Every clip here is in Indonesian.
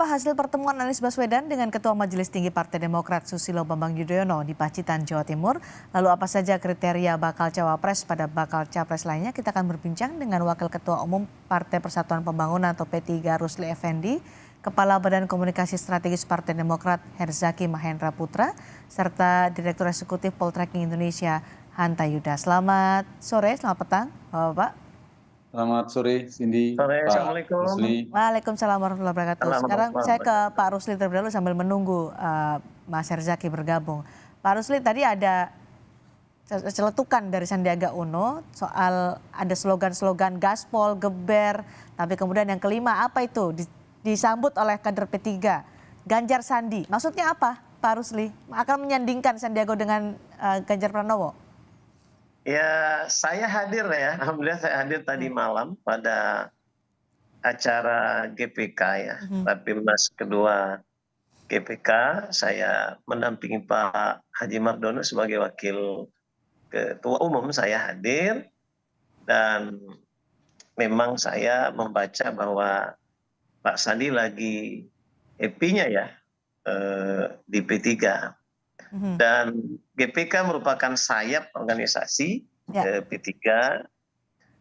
hasil pertemuan Anies Baswedan dengan Ketua Majelis Tinggi Partai Demokrat Susilo Bambang Yudhoyono di Pacitan, Jawa Timur? Lalu apa saja kriteria bakal cawapres pada bakal capres lainnya? Kita akan berbincang dengan Wakil Ketua Umum Partai Persatuan Pembangunan atau P3 Rusli Effendi, Kepala Badan Komunikasi Strategis Partai Demokrat Herzaki Mahendra Putra, serta Direktur Eksekutif Poltreking Indonesia Hanta Yuda. Selamat sore, selamat petang, Bapak-Bapak. Selamat sore, Cindy, Sore, Pak Assalamualaikum. Rusli. Waalaikumsalam warahmatullahi wabarakatuh. Sekarang saya ke Assalamualaikum. Pak Rusli terlebih dahulu sambil menunggu Mas Herzaki bergabung. Pak Rusli, tadi ada celetukan dari Sandiaga Uno soal ada slogan-slogan gaspol, geber, tapi kemudian yang kelima apa itu disambut oleh kader P3, Ganjar Sandi. Maksudnya apa, Pak Rusli? Akan menyandingkan Sandiaga dengan Ganjar Pranowo? Ya, saya hadir ya. Alhamdulillah saya hadir tadi malam pada acara GPK ya, Rapimnas kedua GPK. Saya mendampingi Pak Haji Mardono sebagai wakil ketua umum. Saya hadir dan memang saya membaca bahwa Pak Sandi lagi happy-nya ya di P3. Dan GPK merupakan sayap organisasi P3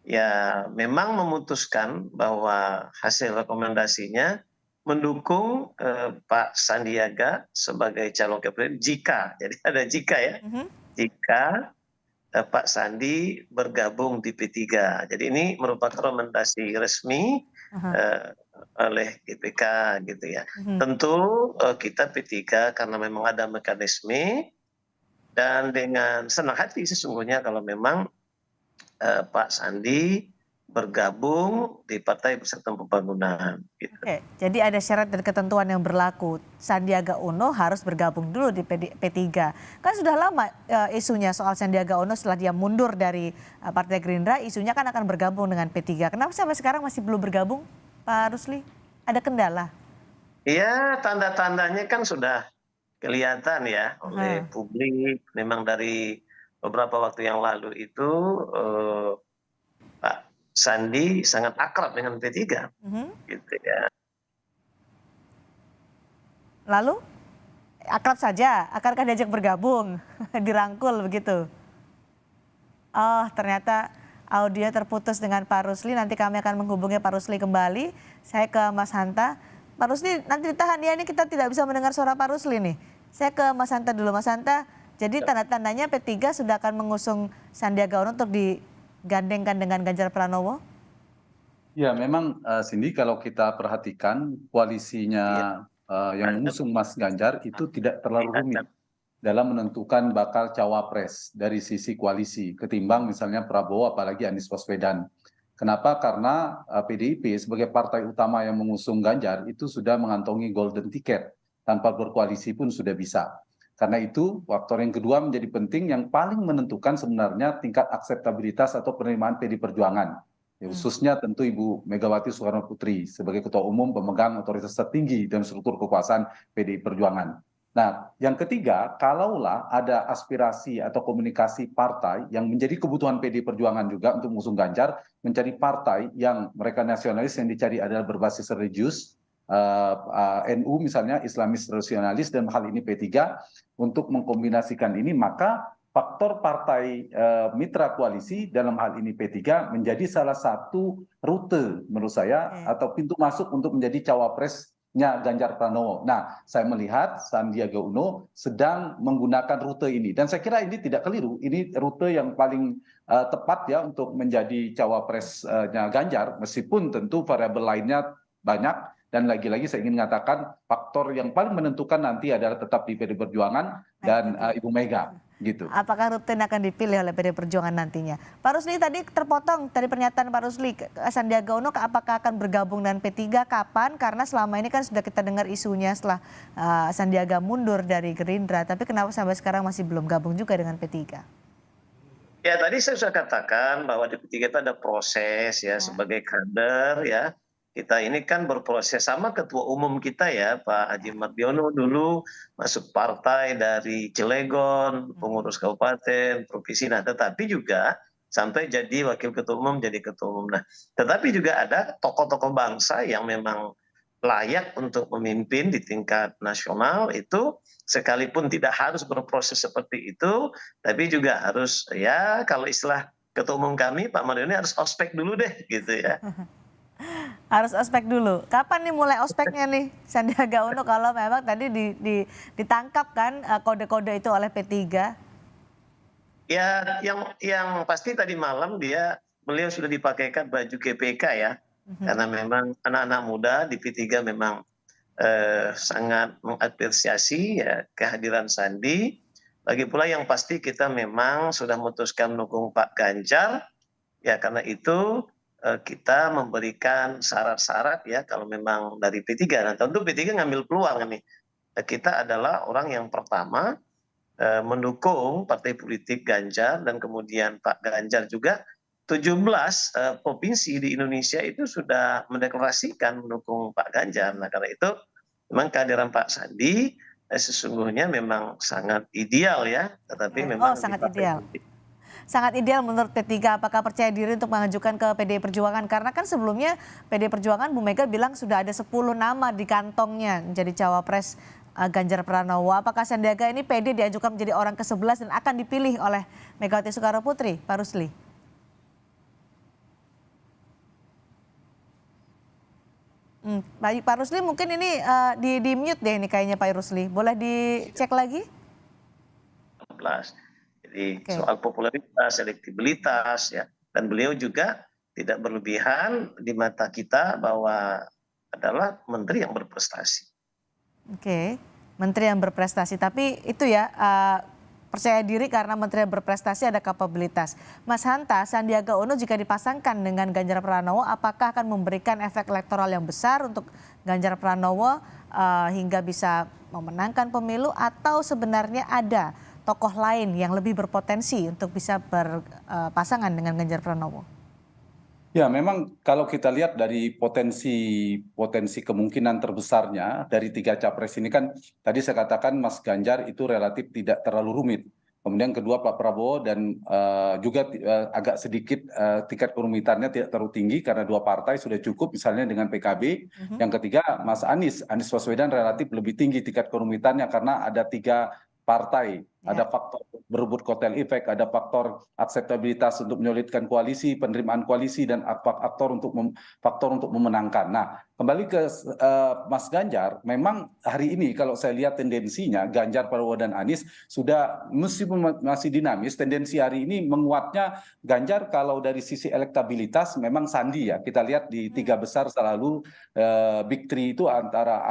ya, memang memutuskan bahwa hasil rekomendasinya mendukung Pak Sandiaga sebagai calon kepala jika, jadi ada jika ya, jika Pak Sandi bergabung di P3. Jadi ini merupakan rekomendasi resmi oleh GPK gitu ya. Tentu kita P3 karena memang ada mekanisme dan dengan senang hati sesungguhnya kalau memang Pak Sandi bergabung di Partai Persatuan Pembangunan. Gitu. Oke, jadi ada syarat dan ketentuan yang berlaku. Sandiaga Uno harus bergabung dulu di P3. Kan sudah lama isunya soal Sandiaga Uno setelah dia mundur dari Partai Gerindra, isunya kan akan bergabung dengan P3. Kenapa sampai sekarang masih belum bergabung, Pak Rusli? Ada kendala? Iya, tanda-tandanya kan sudah kelihatan ya oleh publik. Memang dari beberapa waktu yang lalu itu Pak Sandi sangat akrab dengan P3, gitu ya. Lalu akrab saja, akankah diajak bergabung, dirangkul begitu? Oh, ternyata audio terputus dengan Pak Rusli. Nanti kami akan menghubungi Pak Rusli kembali. Saya ke Mas Hanta. Pak Rusli nanti ditahan ya, ini kita tidak bisa mendengar suara Pak Rusli nih. Saya ke Mas Hanta dulu. Mas Hanta, jadi tanda-tandanya P3 sudah akan mengusung Sandiaga Uno untuk digandengkan dengan Ganjar Pranowo? Ya, memang Cindy kalau kita perhatikan koalisinya yang mengusung Mas Ganjar itu tidak terlalu rumit dalam menentukan bakal cawapres dari sisi koalisi ketimbang misalnya Prabowo apalagi Anies Baswedan. Kenapa? Karena PDIP sebagai partai utama yang mengusung Ganjar itu sudah mengantongi golden ticket, tanpa berkoalisi pun sudah bisa. Karena itu faktor yang kedua menjadi penting, yang paling menentukan sebenarnya tingkat akseptabilitas atau penerimaan PDI Perjuangan. Khususnya tentu Ibu Megawati Soekarno Putri sebagai Ketua Umum pemegang otoritas tertinggi dan struktur kekuasaan PDI Perjuangan. Nah, yang ketiga, kalaulah ada aspirasi atau komunikasi partai yang menjadi kebutuhan PDI Perjuangan juga untuk mengusung Ganjar, mencari partai yang mereka nasionalis yang dicari adalah berbasis religius, NU misalnya, Islamis rasionalis, dan hal ini P3, untuk mengkombinasikan ini, maka faktor partai mitra koalisi dalam hal ini P3 menjadi salah satu rute menurut saya atau pintu masuk untuk menjadi cawapresnya Ganjar Pranowo. Nah, saya melihat Sandiaga Uno sedang menggunakan rute ini dan saya kira ini tidak keliru. Ini rute yang paling tepat ya untuk menjadi cawapresnya Ganjar, meskipun tentu variabel lainnya banyak. Dan lagi-lagi saya ingin mengatakan faktor yang paling menentukan nanti adalah tetap di PDI Perjuangan dan Ibu Mega. Gitu. Apakah rutin akan dipilih oleh PDI Perjuangan nantinya? Pak Rusli tadi terpotong dari pernyataan Pak Rusli, Sandiaga Uno apakah akan bergabung dengan P3, kapan? Karena selama ini kan sudah kita dengar isunya setelah Sandiaga mundur dari Gerindra, tapi kenapa sampai sekarang masih belum gabung juga dengan P3? Ya, tadi saya sudah katakan bahwa di P3 itu ada proses ya, sebagai kader ya. Kita ini kan berproses sama ketua umum kita ya, Pak Haji Mardiono dulu masuk partai dari Cilegon, pengurus kabupaten, provinsi, nah tetapi juga sampai jadi wakil ketua umum, jadi ketua umum. Nah, tetapi juga ada tokoh-tokoh bangsa yang memang layak untuk memimpin di tingkat nasional itu sekalipun tidak harus berproses seperti itu, tapi juga harus ya kalau istilah ketua umum kami Pak Mardiono harus ospek dulu deh gitu ya. Harus ospek dulu. Kapan nih mulai ospeknya nih Sandiaga Uno kalau memang tadi ditangkap kan kode-kode itu oleh P3? Ya yang pasti tadi malam beliau sudah dipakaikan baju GPK ya. Karena memang anak-anak muda di P3 memang sangat mengapresiasi ya kehadiran Sandi. Lagi pula yang pasti kita memang sudah memutuskan mendukung Pak Ganjar, ya karena itu kita memberikan syarat-syarat ya kalau memang dari P3. Nah tentu P3 ngambil peluang nih. Kita adalah orang yang pertama mendukung partai politik Ganjar dan kemudian Pak Ganjar juga 17 provinsi di Indonesia itu sudah mendeklarasikan mendukung Pak Ganjar. Nah karena itu memang kehadiran Pak Sandi sesungguhnya memang sangat ideal ya, tetapi Oh, memang di sangat partai ideal. politik. Sangat ideal menurut P3. Apakah percaya diri untuk mengajukan ke PDI Perjuangan? Karena kan sebelumnya PDI Perjuangan Bu Mega bilang sudah ada 10 nama di kantongnya menjadi cawapres Ganjar Pranowo. Apakah Sandiaga ini PD diajukan menjadi orang ke-11 dan akan dipilih oleh Megawati Soekarno Putri, Pak Rusli? Baik, Pak Rusli mungkin ini di mute deh ini kayaknya Pak Rusli. Boleh dicek lagi? Jadi Oke. soal popularitas, elektibilitas ya, dan beliau juga tidak berlebihan di mata kita bahwa adalah menteri yang berprestasi. Oke, menteri yang berprestasi. Tapi itu ya percaya diri karena menteri yang berprestasi ada kapabilitas. Mas Hanta, Sandiaga Uno jika dipasangkan dengan Ganjar Pranowo, apakah akan memberikan efek elektoral yang besar untuk Ganjar Pranowo hingga bisa memenangkan pemilu, atau sebenarnya ada tokoh lain yang lebih berpotensi untuk bisa berpasangan dengan Ganjar Pranowo? Ya, memang kalau kita lihat dari potensi kemungkinan terbesarnya dari 3 capres ini kan tadi saya katakan Mas Ganjar itu relatif tidak terlalu rumit. Kemudian kedua Pak Prabowo dan juga agak sedikit tingkat kerumitannya tidak terlalu tinggi karena 2 partai sudah cukup misalnya dengan PKB. Yang ketiga Mas Anies Baswedan relatif lebih tinggi tingkat kerumitannya karena ada 3 partai. Ada faktor berebut kotel efek, ada faktor akseptabilitas untuk menyulitkan koalisi, penerimaan koalisi, dan faktor untuk memenangkan. Nah, kembali ke Mas Ganjar, memang hari ini kalau saya lihat tendensinya Ganjar, Prabowo, dan Anies sudah masih dinamis. Tendensi hari ini menguatnya Ganjar kalau dari sisi elektabilitas memang Sandi ya. Kita lihat di 3 besar selalu big three itu antara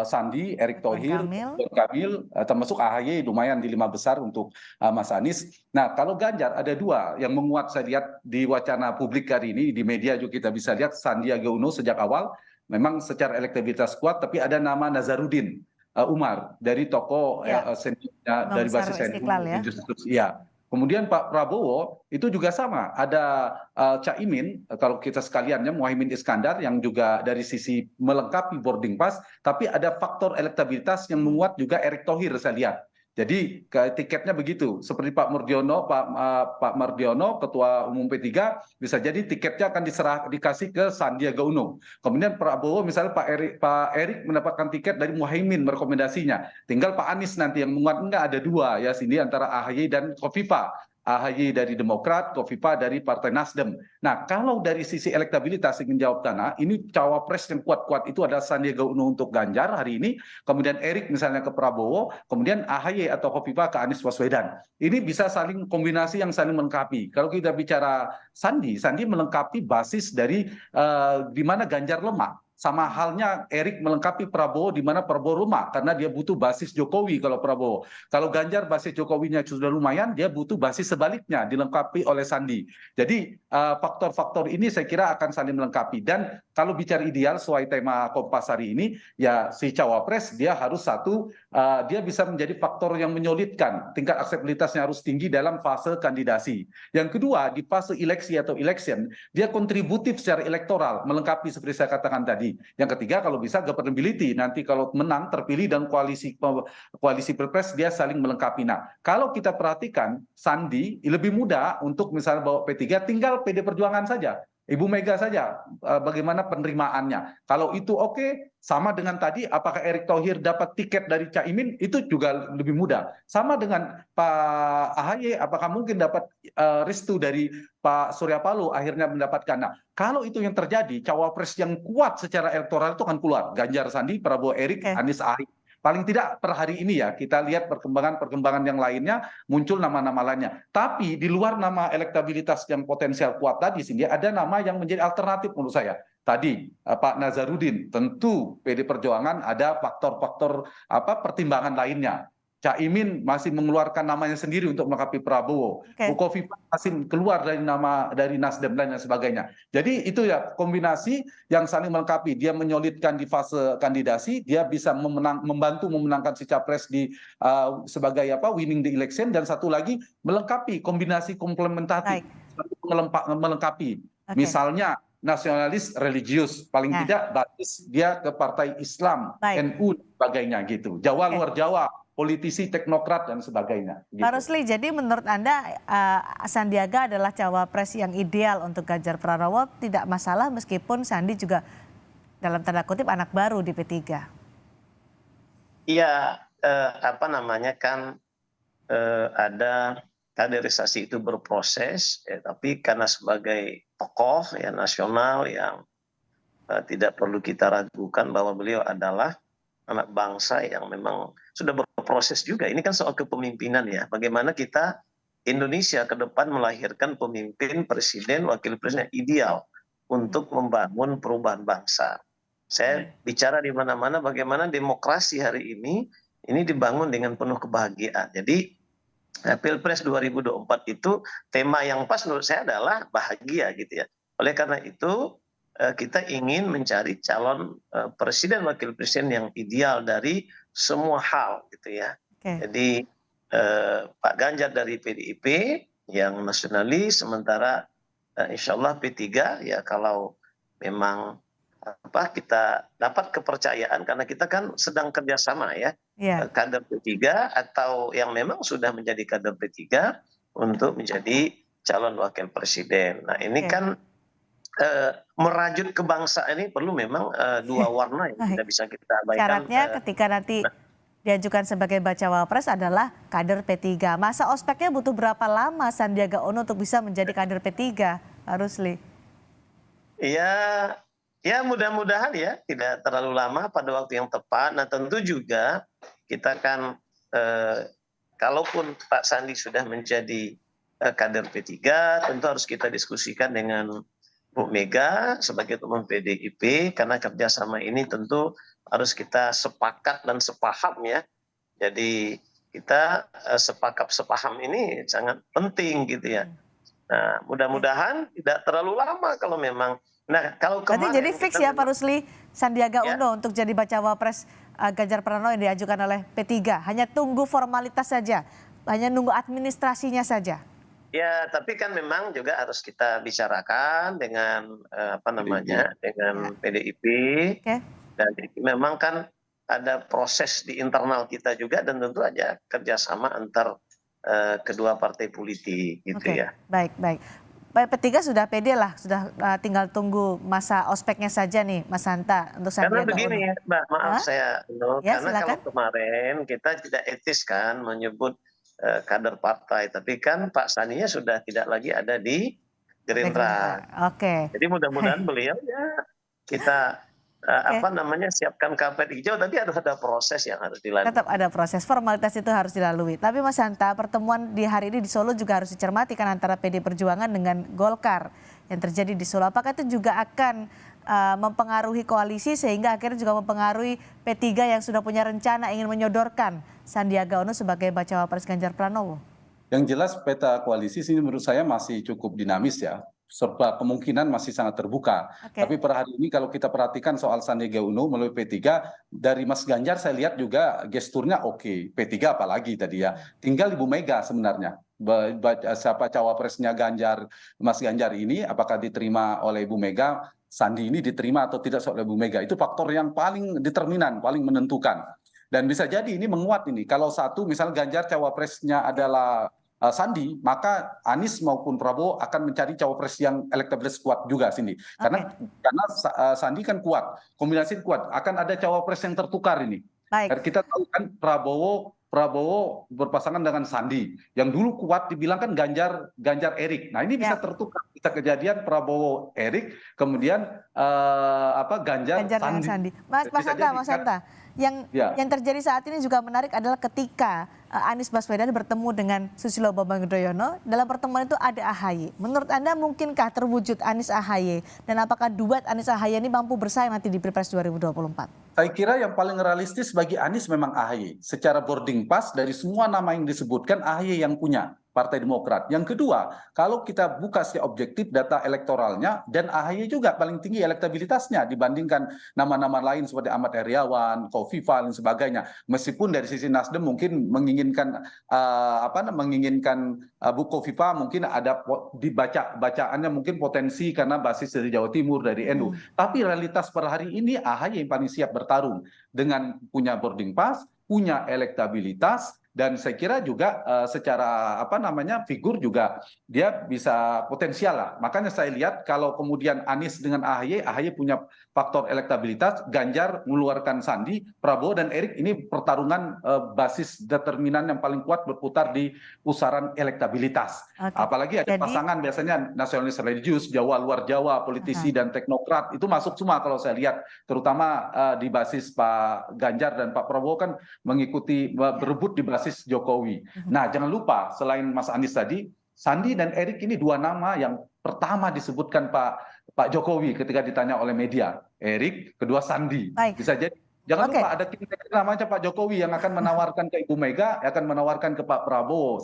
Sandi, Erick Thohir, Ridwan Kamil, termasuk AHY lumayan di 5 besar untuk Mas Anies. Nah, kalau Ganjar ada 2 yang menguat saya lihat di wacana publik hari ini, di media juga kita bisa lihat Sandiaga Uno sejak awal memang secara elektabilitas kuat, tapi ada nama Nazarudin Umar dari tokoh seniornya dari basis NU. Ya. Kemudian Pak Prabowo itu juga sama, ada Caimin, kalau kita sekaliannya Muhaimin Iskandar yang juga dari sisi melengkapi boarding pass, tapi ada faktor elektabilitas yang menguat juga Erick Thohir saya lihat. Jadi tiketnya begitu, seperti Pak Mardiono, Ketua Umum P3, bisa jadi tiketnya akan dikasih ke Sandiaga Uno. Kemudian Prabowo misalnya Pak Erik mendapatkan tiket dari Muhaimin merekomendasinya. Tinggal Pak Anies nanti yang menguat, enggak ada 2 ya sini antara AHY dan Kofifa. AHY dari Demokrat, Kofifa dari Partai Nasdem. Nah, kalau dari sisi elektabilitas ingin jawab Tana, ini cawapres yang kuat-kuat itu adalah Sandiaga Uno untuk Ganjar hari ini, kemudian Erik misalnya ke Prabowo, kemudian AHY atau Kofifa ke Anies Baswedan. Ini bisa saling kombinasi yang saling melengkapi. Kalau kita bicara Sandi melengkapi basis dari di mana Ganjar lemah. Sama halnya Erik melengkapi Prabowo di mana Prabowo lemah karena dia butuh basis Jokowi kalau Prabowo. Kalau Ganjar basis Jokowinya sudah lumayan, dia butuh basis sebaliknya dilengkapi oleh Sandi. Jadi faktor-faktor ini saya kira akan saling melengkapi. Dan kalau bicara ideal sesuai tema Kompas hari ini, ya si cawapres dia harus dia bisa menjadi faktor yang menyulitkan. Tingkat akseptabilitasnya harus tinggi dalam fase kandidasi. Yang kedua, di fase eleksi atau election, dia kontributif secara elektoral, melengkapi seperti saya katakan tadi. Yang ketiga kalau bisa governability, nanti kalau menang terpilih dan koalisi pilpres dia saling melengkapi. Nah, kalau kita perhatikan Sandi lebih mudah untuk misalnya bawa P3 tinggal PD Perjuangan saja. Ibu Mega saja bagaimana penerimaannya. Kalau itu oke, sama dengan tadi apakah Erick Thohir dapat tiket dari Caimin itu juga lebih mudah. Sama dengan Pak AHY apakah mungkin dapat restu dari Pak Surya Paloh akhirnya mendapatkan. Nah, kalau itu yang terjadi, cawapres yang kuat secara elektoral itu akan keluar. Ganjar Sandi, Prabowo Erik, Oke. Anies Ahy. Paling tidak per hari ini ya, kita lihat perkembangan-perkembangan yang lainnya, muncul nama-nama lainnya. Tapi di luar nama elektabilitas yang potensial kuat tadi, Cindy, ada nama yang menjadi alternatif menurut saya. Tadi Pak Nazarudin, tentu PD Perjuangan ada faktor-faktor pertimbangan lainnya. Caimin masih mengeluarkan namanya sendiri untuk melengkapi Prabowo. Oke. Bukovifa masih keluar dari nama dari Nasdem dan lain sebagainya. Jadi itu ya kombinasi yang saling melengkapi. Dia menyolidkan di fase kandidasi, dia bisa membantu memenangkan si capres di sebagai winning the election, dan satu lagi melengkapi kombinasi komplementatif, melengkapi. Oke. Misalnya nasionalis religius, paling Nah. tidak basis dia ke partai Islam, Baik. NU dan sebagainya gitu. Jawa Oke. luar Jawa, politisi teknokrat dan sebagainya. Gitu. Pak Rusli, jadi menurut Anda Sandiaga adalah cawapres yang ideal untuk Ganjar Pranowo, tidak masalah meskipun Sandi juga dalam tanda kutip anak baru di P3. Iya, ada kaderisasi itu berproses, tapi karena sebagai tokoh ya nasional yang tidak perlu kita ragukan bahwa beliau adalah anak bangsa yang memang sudah berproses juga. Ini kan soal kepemimpinan ya. Bagaimana kita Indonesia ke depan melahirkan pemimpin, presiden, wakil presiden ideal untuk membangun perubahan bangsa. Saya bicara di mana-mana bagaimana demokrasi hari ini dibangun dengan penuh kebahagiaan. Jadi Pilpres 2024 itu tema yang pas menurut saya adalah bahagia gitu ya. Oleh karena itu kita ingin mencari calon presiden wakil presiden yang ideal dari semua hal gitu ya. Oke. Jadi Pak Ganjar dari PDIP yang nasionalis, sementara insya Allah P3 ya kalau memang kita dapat kepercayaan karena kita kan sedang kerjasama ya. Iya. Kader P3 atau yang memang sudah menjadi kader P3 untuk menjadi calon wakil presiden. Nah ini Oke. kan merajut kebangsaan ini perlu memang dua warna yang tidak bisa kita abaikan. Syaratnya ketika nanti diajukan sebagai bacawa pres adalah kader P3. Masa ospeknya butuh berapa lama Sandiaga Uno untuk bisa menjadi kader P3, Pak Rusli? Ya mudah-mudahan ya tidak terlalu lama pada waktu yang tepat. Nah tentu juga kita kan kalaupun Pak Sandi sudah menjadi kader P3 tentu harus kita diskusikan dengan Bu Mega sebagai teman PDIP karena kerjasama ini tentu harus kita sepakat dan sepaham ya. Jadi kita sepaham ini sangat penting gitu ya. Nah mudah-mudahan tidak terlalu lama kalau memang. Nah kalau kemarin. Berarti jadi fix ya Pak Rusli Sandiaga Ya. Uno untuk jadi bacawa pres Ganjar Pranowo yang diajukan oleh P3. Hanya tunggu formalitas saja, hanya nunggu administrasinya saja. Ya, tapi kan memang juga harus kita bicarakan dengan dengan PDIP. Oke. Dan memang kan ada proses di internal kita juga dan tentu aja kerjasama antar kedua partai politik gitu Oke. ya. Baik. P3 sudah pede lah, sudah tinggal tunggu masa ospeknya saja nih, Mas Hanta untuk Karena Sandiaga begini Uno. ya, Mbak, maaf Ya, karena silakan. kalau kemarin kita tidak etis kan menyebut kader partai, tapi kan Pak Sandinya sudah tidak lagi ada di Gerindra. Oke. Jadi mudah-mudahan beliau ya kita siapkan karpet hijau, tapi harus ada proses yang harus dilalui. Tetap ada proses, formalitas itu harus dilalui. Tapi Mas Hanta, pertemuan di hari ini di Solo juga harus dicermati kan antara PD Perjuangan dengan Golkar yang terjadi di Solo. Apakah itu juga akan mempengaruhi koalisi sehingga akhirnya juga mempengaruhi P3 yang sudah punya rencana ingin menyodorkan Sandiaga Uno sebagai bacawa pres Ganjar Pranowo? Yang jelas peta koalisi sini menurut saya masih cukup dinamis ya. Serba kemungkinan masih sangat terbuka. Oke. Tapi per hari ini kalau kita perhatikan soal Sandiaga Uno melalui P3, dari Mas Ganjar saya lihat juga gesturnya oke. P3 apalagi tadi ya. Tinggal Ibu Mega sebenarnya. Siapa cawapresnya Ganjar, Mas Ganjar ini, apakah diterima oleh Ibu Mega, Sandi ini diterima atau tidak oleh Ibu Mega. Itu faktor yang paling determinan, paling menentukan. Dan bisa jadi ini menguat ini. Kalau satu misalnya Ganjar cawapresnya adalah Sandi, maka Anies maupun Prabowo akan mencari cawapres yang elektabilitas kuat juga, Cindy. Karena Sandi kan kuat, kombinasi kuat, akan ada cawapres yang tertukar ini. Baik. Kita tahu kan Prabowo berpasangan dengan Sandi, yang dulu kuat dibilang kan Ganjar Erik. Nah ini bisa tertukar, bisa kejadian Prabowo Erik, kemudian Ganjar dengan Sandi. Mas Hanta, yang terjadi saat ini juga menarik adalah ketika Anies Baswedan bertemu dengan Susilo Bambang Yudhoyono, dalam pertemuan itu ada AHY. Menurut Anda mungkinkah terwujud Anies AHY? Dan apakah duet Anies AHY ini mampu bersaing nanti di Pilpres 2024? Saya kira yang paling realistis bagi Anies memang AHY. Secara boarding pass dari semua nama yang disebutkan, AHY yang punya Partai Demokrat. Yang kedua, kalau kita buka secara objektif data elektoralnya, dan AHY juga paling tinggi elektabilitasnya dibandingkan nama-nama lain seperti Ahmad Heriawan, Kofifa dan sebagainya. Meskipun dari sisi Nasdem mungkin menginginkan Bu Kofifa, mungkin ada bacaannya mungkin potensi karena basis dari Jawa Timur, dari NU. Tapi realitas per hari ini AHY yang paling siap bertarung dengan punya boarding pass, punya elektabilitas, dan saya kira juga secara figur juga dia bisa potensial lah. Makanya saya lihat kalau kemudian Anies dengan AHY punya faktor elektabilitas, Ganjar mengeluarkan Sandi, Prabowo dan Erik, ini pertarungan basis determinan yang paling kuat berputar di pusaran elektabilitas. Apalagi ada pasangan biasanya nasionalis religius, Jawa luar Jawa, politisi dan teknokrat, itu masuk semua kalau saya lihat, terutama di basis Pak Ganjar dan Pak Prabowo kan mengikuti berebut di basis Jokowi. Nah, jangan lupa selain Mas Anies tadi, Sandi dan Erik ini dua nama yang pertama disebutkan Pak Jokowi ketika ditanya oleh media. Erik, kedua Sandi. Bisa jadi. Jangan lupa ada namanya Pak Jokowi yang akan menawarkan ke Ibu Mega, akan menawarkan ke Pak Prabowo.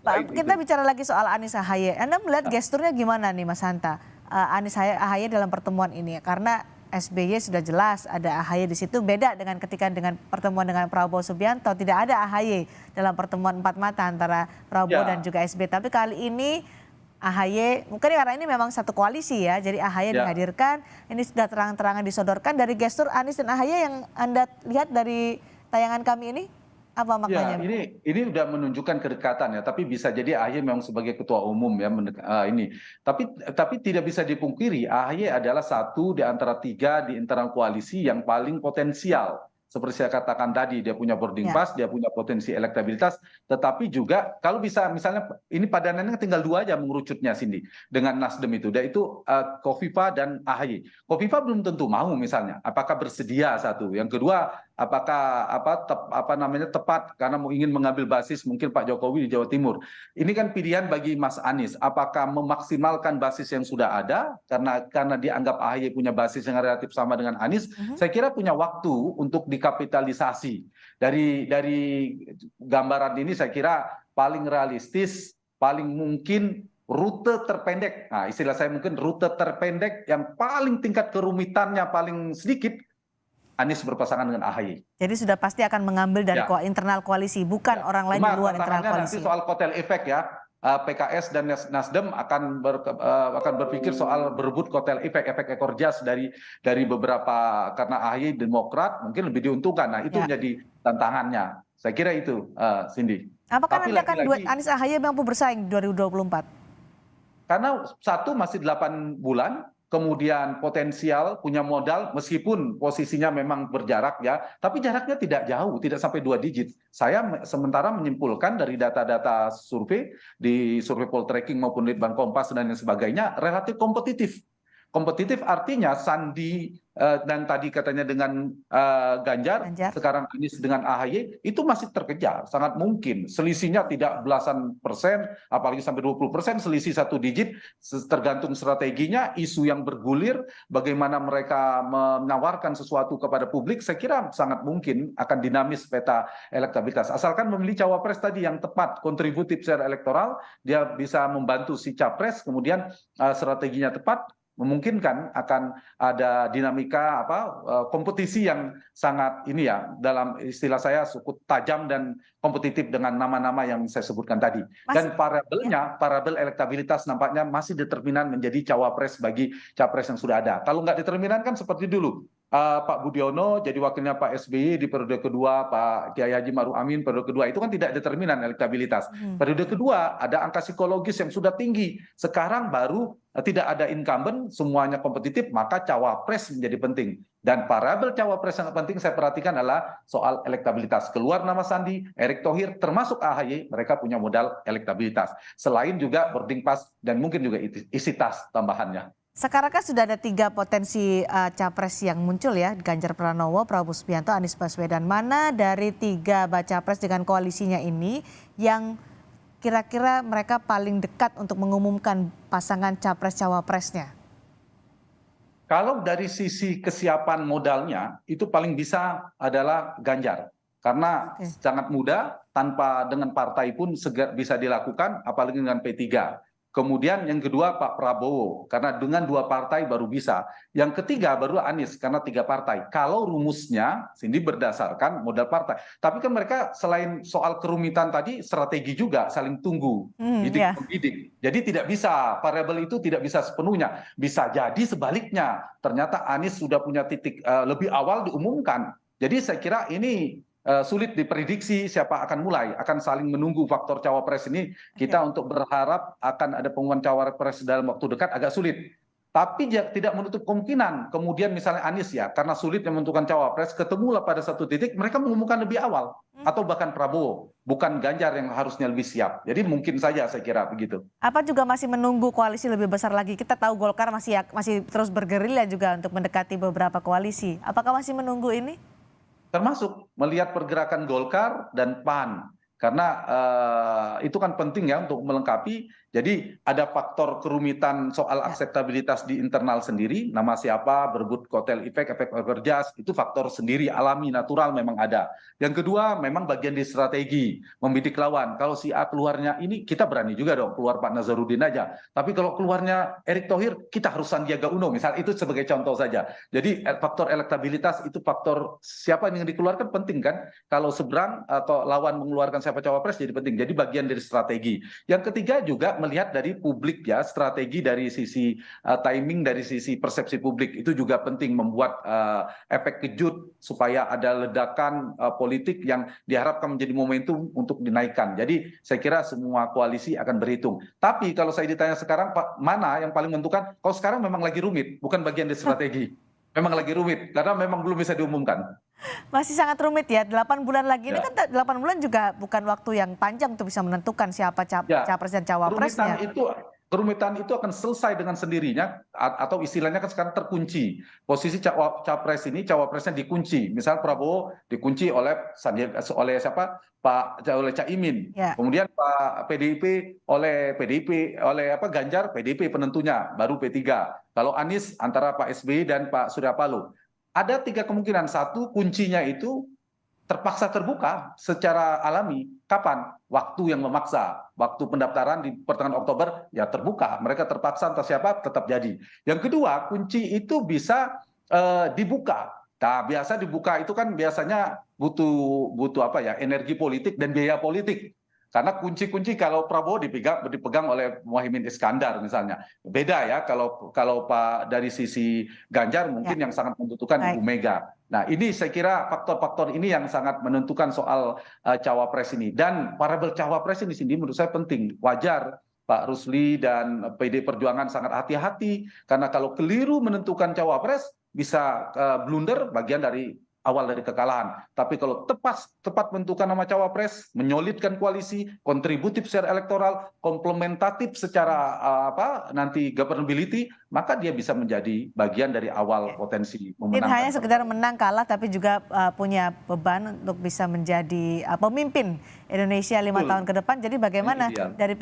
Pak, kita bicara lagi soal Anies AHY. Anda melihat gesturnya gimana nih Mas Hanta? Anies AHY dalam pertemuan ini, karena SBY sudah jelas ada AHY di situ, beda dengan ketika dengan pertemuan dengan Prabowo Subianto, tidak ada AHY dalam pertemuan empat mata antara Prabowo dan juga SBY. Tapi kali ini AHY, mungkin karena ini memang satu koalisi ya, jadi AHY dihadirkan, ini sudah terang-terangan disodorkan. Dari gestur Anies dan AHY yang Anda lihat dari tayangan kami ini, apa maknanya? Ya, ini sudah menunjukkan kedekatan ya, tapi bisa jadi AHY memang sebagai ketua umum ya ini. Tapi tidak bisa dipungkiri AHY adalah satu di antara tiga di internal koalisi yang paling potensial. Seperti saya katakan tadi, dia punya boarding pass, dia punya potensi elektabilitas, tetapi juga kalau bisa misalnya ini padanannya tinggal dua aja mengerucutnya Cindy dengan Nasdem itu, yaitu Kofifa dan AHY. Kofifa belum tentu mau misalnya, apakah bersedia satu. Yang kedua, apakah tepat karena ingin mengambil basis mungkin Pak Jokowi di Jawa Timur. Ini kan pilihan bagi Mas Anies, apakah memaksimalkan basis yang sudah ada karena dianggap AHY punya basis yang relatif sama dengan Anies. Saya kira punya waktu untuk dikapitalisasi. Dari gambaran ini saya kira paling realistis, paling mungkin rute terpendek. Nah, istilah saya mungkin rute terpendek yang paling tingkat kerumitannya paling sedikit, Anies berpasangan dengan AHY. Jadi sudah pasti akan mengambil dari internal koalisi, bukan orang lain di luar internal koalisi. Nanti soal kotel efek ya, PKS dan Nasdem akan berpikir soal berebut kotel efek ekor jas dari beberapa, karena AHY Demokrat mungkin lebih diuntungkan. Nah itu menjadi tantangannya. Saya kira itu, Cindy. Apakah nanti akan duet Anies AHY mampu bersaing 2024? Karena satu masih 8 bulan. Kemudian potensial, punya modal, meskipun posisinya memang berjarak ya, tapi jaraknya tidak jauh, tidak sampai 2 digit. Saya sementara menyimpulkan dari data-data survei, di survei Poltreking maupun Litbang Kompas dan lain sebagainya, relatif kompetitif. Kompetitif artinya Sandi dan tadi katanya dengan Ganjar, sekarang Anies dengan AHY, itu masih terkejar, sangat mungkin. Selisihnya tidak belasan persen, apalagi sampai 20% selisih 1 digit, tergantung strateginya, isu yang bergulir, bagaimana mereka menawarkan sesuatu kepada publik, saya kira sangat mungkin akan dinamis peta elektabilitas. Asalkan memilih cawapres tadi yang tepat, kontributif secara elektoral, dia bisa membantu si capres, kemudian strateginya tepat, memungkinkan akan ada dinamika kompetisi yang sangat ini ya, dalam istilah saya cukup tajam dan kompetitif dengan nama-nama yang saya sebutkan tadi. Dan parabel elektabilitas nampaknya masih determinan menjadi cawapres bagi capres yang sudah ada. Kalau nggak determinan kan seperti dulu, Pak Budiono jadi wakilnya Pak SBY di periode kedua, Pak Kiai Haji Maruf Amin periode kedua, itu kan tidak determinan elektabilitas. Periode kedua ada angka psikologis yang sudah tinggi. Sekarang baru tidak ada incumbent, semuanya kompetitif, maka cawapres menjadi penting. Dan variabel cawapres yang penting saya perhatikan adalah soal elektabilitas. Keluar nama Sandi, Erick Thohir, termasuk AHY, mereka punya modal elektabilitas. Selain juga boarding pass dan mungkin juga isi tas tambahannya. Sekarang kan sudah ada 3 potensi capres yang muncul ya, Ganjar Pranowo, Prabowo Subianto, Anies Baswedan. Mana dari 3 baca pres dengan koalisinya ini yang kira-kira mereka paling dekat untuk mengumumkan pasangan capres-cawapresnya? Kalau dari sisi kesiapan modalnya, itu paling bisa adalah Ganjar. Karena sangat mudah, tanpa dengan partai pun bisa dilakukan, apalagi dengan P3. Kemudian yang kedua Pak Prabowo, karena dengan 2 partai baru bisa. Yang ketiga baru Anies, karena 3 partai. Kalau rumusnya, ini berdasarkan modal partai. Tapi kan mereka selain soal kerumitan tadi, strategi juga, saling tunggu, bidik-membidik. Jadi tidak bisa, variabel itu tidak bisa sepenuhnya. Bisa jadi sebaliknya, ternyata Anies sudah punya titik lebih awal diumumkan. Jadi saya kira ini sulit diprediksi siapa akan mulai, akan saling menunggu faktor cawapres ini. Kita untuk berharap akan ada pengumuman cawapres dalam waktu dekat agak sulit. Tapi tidak menutup kemungkinan kemudian misalnya Anies ya, karena sulit menentukan cawapres, ketemulah pada satu titik mereka mengumumkan lebih awal. Atau bahkan Prabowo, bukan Ganjar yang harusnya lebih siap. Jadi mungkin saja saya kira begitu. Apa juga masih menunggu koalisi lebih besar lagi? Kita tahu Golkar masih terus bergerilya juga untuk mendekati beberapa koalisi. Apakah masih menunggu ini? Termasuk melihat pergerakan Golkar dan PAN. Karena itu kan penting ya untuk melengkapi. Jadi ada faktor kerumitan soal akseptabilitas di internal sendiri, nama siapa, berebut kotel efek overjas, itu faktor sendiri, alami, natural memang ada. Yang kedua memang bagian di strategi, membidik lawan. Kalau si A keluarnya ini, kita berani juga dong keluar Pak Nazarudin aja. Tapi kalau keluarnya Erick Thohir, kita harus Sandiaga Uno, misal itu sebagai contoh saja. Jadi faktor elektabilitas itu faktor siapa yang dikeluarkan penting kan. Kalau seberang atau lawan mengeluarkan siapa cawapres jadi penting. Jadi bagian dari strategi. Yang ketiga juga melihat dari publik ya, strategi dari sisi timing, dari sisi persepsi publik itu juga penting, membuat efek kejut supaya ada ledakan politik yang diharapkan menjadi momentum untuk dinaikkan. Jadi saya kira semua koalisi akan berhitung. Tapi kalau saya ditanya sekarang Pak, mana yang paling menentukan? Kalau sekarang memang lagi rumit, bukan bagian dari strategi. Memang lagi rumit karena memang belum bisa diumumkan. Masih sangat rumit ya, 8 bulan lagi ini kan 8 bulan juga bukan waktu yang panjang untuk bisa menentukan siapa capres dan cawapresnya. Kerumitan itu akan selesai dengan sendirinya, atau istilahnya kan sekarang terkunci. Posisi cawapresnya dikunci. Misal Prabowo dikunci oleh siapa? Oleh Caimin. Kemudian Pak PDIP oleh Ganjar, PDIP penentunya, baru P3. Kalau Anies antara Pak SBY dan Pak Surya Paloh. Ada 3 kemungkinan. Satu, kuncinya itu terpaksa terbuka secara alami. Kapan? Waktu yang memaksa. Waktu pendaftaran di pertengahan Oktober ya terbuka. Mereka terpaksa entah siapa tetap jadi. Yang kedua, kunci itu bisa dibuka. Nah, biasa dibuka itu kan biasanya butuh apa ya? Energi politik dan biaya politik. Karena kunci-kunci kalau Prabowo dipegang oleh Muhaimin Iskandar misalnya. Beda ya kalau Pak dari sisi Ganjar mungkin yang sangat membutuhkan Ibu Mega. Nah ini saya kira faktor-faktor ini yang sangat menentukan soal cawapres ini. Dan variabel cawapres ini sendiri menurut saya penting. Wajar Pak Rusli dan PD Perjuangan sangat hati-hati. Karena kalau keliru menentukan cawapres bisa blunder bagian dari awal dari kekalahan. Tapi kalau tepat menentukan nama cawapres, menyolidkan koalisi, kontributif secara elektoral, komplementatif secara nanti governability, maka dia bisa menjadi bagian dari awal potensi memenangkan. Tidak hanya sekedar menang kalah, tapi juga punya beban untuk bisa menjadi pemimpin Indonesia 5 tahun ke depan. Jadi bagaimana dari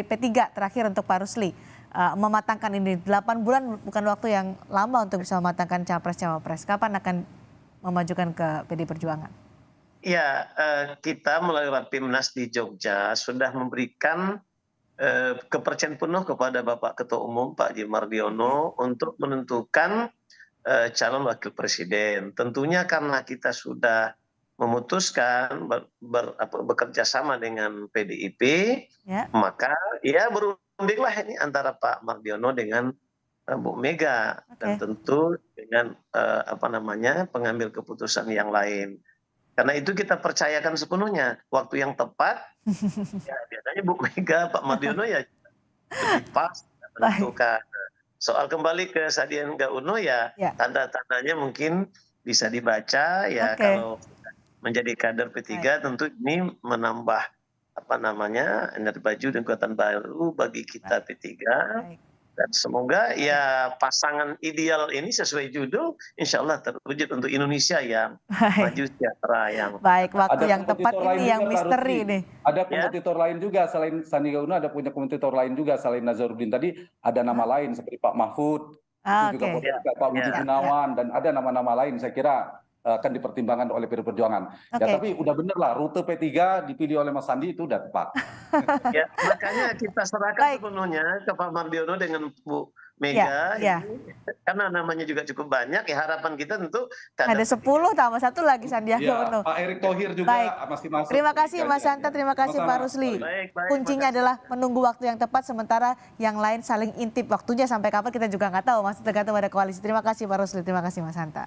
P3 terakhir untuk Pak Rusli mematangkan ini? 8 bulan bukan waktu yang lama untuk bisa mematangkan capres-cawapres. Kapan akan memajukan ke PD Perjuangan? Ya, kita melalui Rapimnas di Jogja sudah memberikan kepercayaan penuh kepada Bapak Ketua Umum Pak Haji Mardiono untuk menentukan calon wakil presiden. Tentunya karena kita sudah memutuskan bekerja sama dengan PDIP, maka ya berundinglah ini antara Pak Mardiono dengan Bu Mega dan Oke. tentu dengan pengambil keputusan yang lain. Karena itu kita percayakan sepenuhnya waktu yang tepat. Ya biasanya Bu Mega, Pak Mardiono ya lebih pas Baik. menentukan. Soal kembali ke Sandiaga Uno ya Ya. tanda-tandanya mungkin bisa dibaca ya Oke. kalau menjadi kader Baik. P3 tentu ini menambah energi baju dan kekuatan baru bagi kita P3 Baik. dan semoga ya pasangan ideal ini sesuai judul insya Allah terwujud untuk Indonesia yang maju Baik. sejahtera yang Baik, waktu Ada yang tepat kompetitor lain ini yang juga Pak misteri Rusdi. nih. Ada ya kompetitor lain juga selain Sandiaga Uno, ada punya kompetitor lain juga selain Nazarudin tadi, ada nama Hah? lain seperti Pak Mahfud, itu Ah, juga oke. ya potensial, Pak Budi ya Ya, ya. Gunawan, dan ada nama-nama lain saya kira akan dipertimbangkan oleh PD Perjuangan. Ya Oke. tapi udah bener lah, rute P3 dipilih oleh Mas Sandi itu udah tepat. ya makanya kita serahkan Baik. sepenuhnya ke Pak Mardiono dengan Bu Ya, Mega ya. ini karena namanya juga cukup banyak ya harapan kita tentu Ada kader P3. 10 tambah satu lagi Sandiaga Iya, Uno. Pak Erick Thohir juga Baik. masih masuk Terima kasih P3-nya. Mas Santa, terima kasih Pak Sama-sama, Rusli. Pak. Baik, Kuncinya makasih. adalah menunggu waktu yang tepat sementara yang lain saling intip waktunya sampai kapan kita juga nggak tahu, masih tergantung pada koalisi. Terima kasih Pak Rusli, terima kasih Mas Hanta.